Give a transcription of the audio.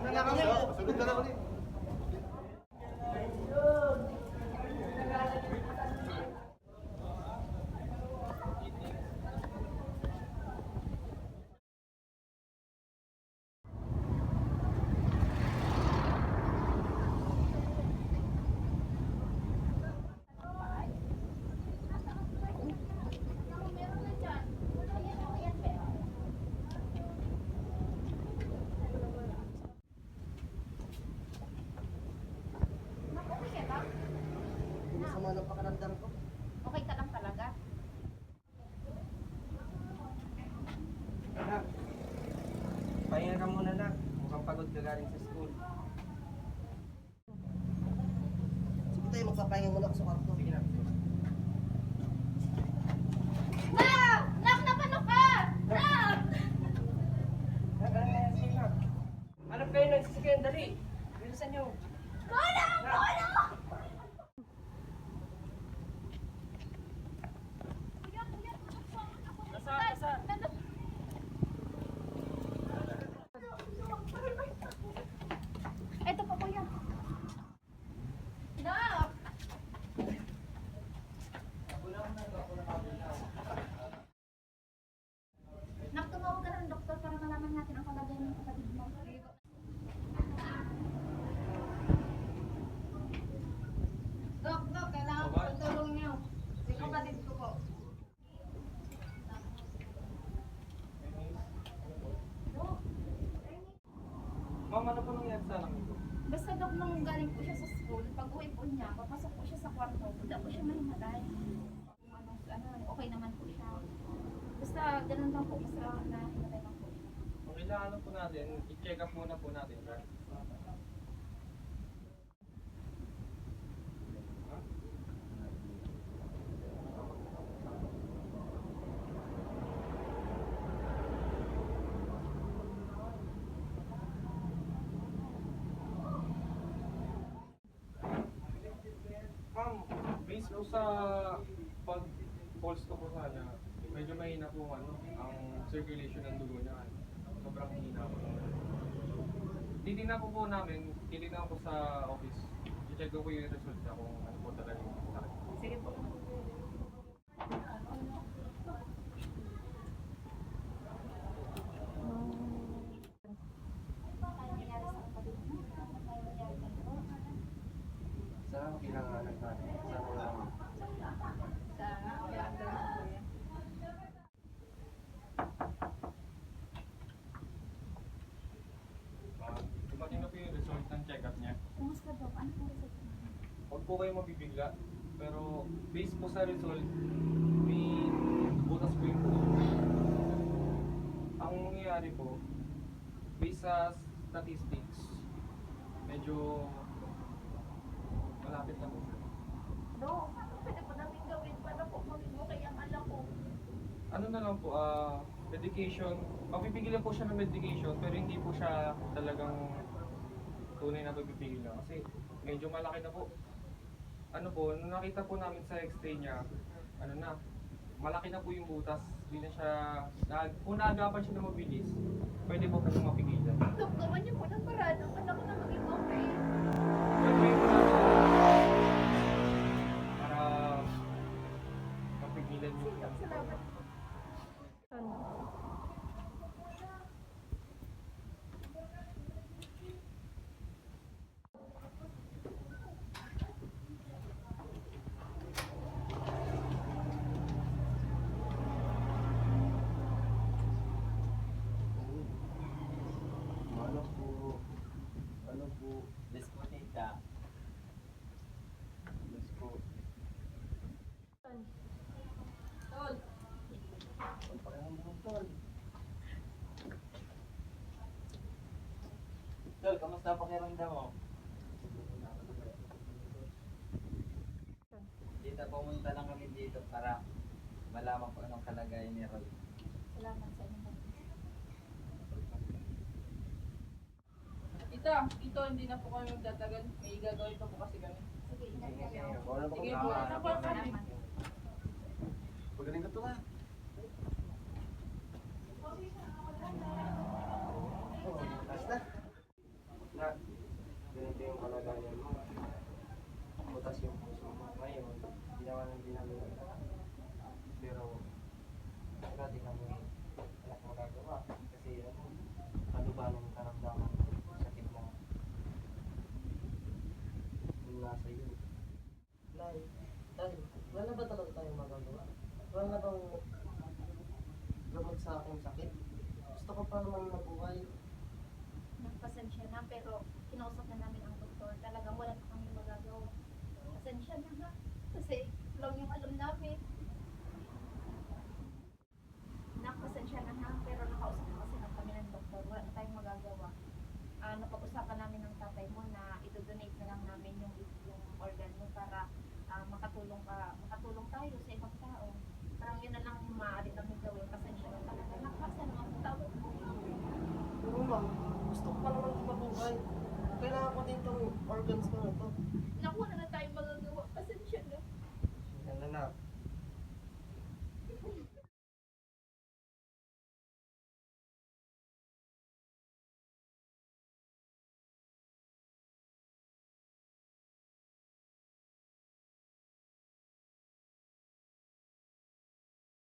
Una na kami. Sunod na lang ulit. Masama ng pakiramdam ko. Okay ka lang talaga. Anak, pahinga ka muna na. Mukhang pagod ka galing sa school. Sige tayo, magpapahinga muna ako sa kwarto. Sige na. Nak! Nak, napano ka? Nak! Sige na. Hanap kayo ng sasakyan, dali. Bilisan nyo. Tulong! Tulong! Nasa. Ito pa, kuya. Nak! Nak, tumawag ka ng doktor para malaman natin ang kalagayan ng kapatid mo. Dok, kailangan ko ng tulong niyo. Si kapatid ko po. Ma'am, ano po nangyari sa anak ko? Basta dok, nung galing po siya sa school, pag uwi po niya, papasok po siya sa kwarto, bigla po siya mahimatay. Okay naman po siya. Basta ganun lang po, basta nahimatay lang po siya. Kung kailangan po natin, i-check up muna po natin. Ma'am, based po sa pag-pulse ko po sana, medyo mahina po ang circulation ng dugo niya. Sobrang hina po. Titignan po namin, titignan ko sa office. I-check ko po yung resulta kung ano po talaga yung sakit. Sige po. Sana kailangan natin. Sana wala mo. Sana, okay lang daw po yan. Dumating na po yung result ng check-up niya. Kumusta dok? Ano po result mo? Huwag po kayo mabibigla. Pero based po sa result, may butas po yung puso. Ang nangyayari po, based sa statistics, medyo malapit na po. Dok, ano pwede po namin gawin para po maging okay ang anak ko? Ano na lang po, medication. Mapipigilan po siya ng medication, pero hindi po siya talagang tunay na mapipigilan. Kasi medyo malaki na po. Ano po, nung nakita po namin sa x-ray niya, ano na, malaki na po yung butas. Hindi na siya, kung naagapan siya na mabilis, pwede po pong mapigilan. Dok, gawan niyo po ng paraan ang anak ko na maging okay. Gagawin po natin para mapigilan niyo. Sige, salamat. Ano po, Desponita. yes po. Tol, Tol, kamusta ang pakiramdam mo? Dito, pumunta lang kami dito para malaman ko anong kalagayan ni Roy. salamat sa inyo. Ito, hindi na po kami magtatagal. May gagawin pa po kasi kami. Sige, ingat kayo. Sige po, nakuha kami. Pagaling ka to ha. Basta. Wala na bang gamot sa aking sakit? Gusto ko pa naman mabuhay. Nagpasensya na, pero kinausap na namin ang doktor. Talagang wala na kami magagawa. Pasensya na ha. Kasi lang yung alam namin.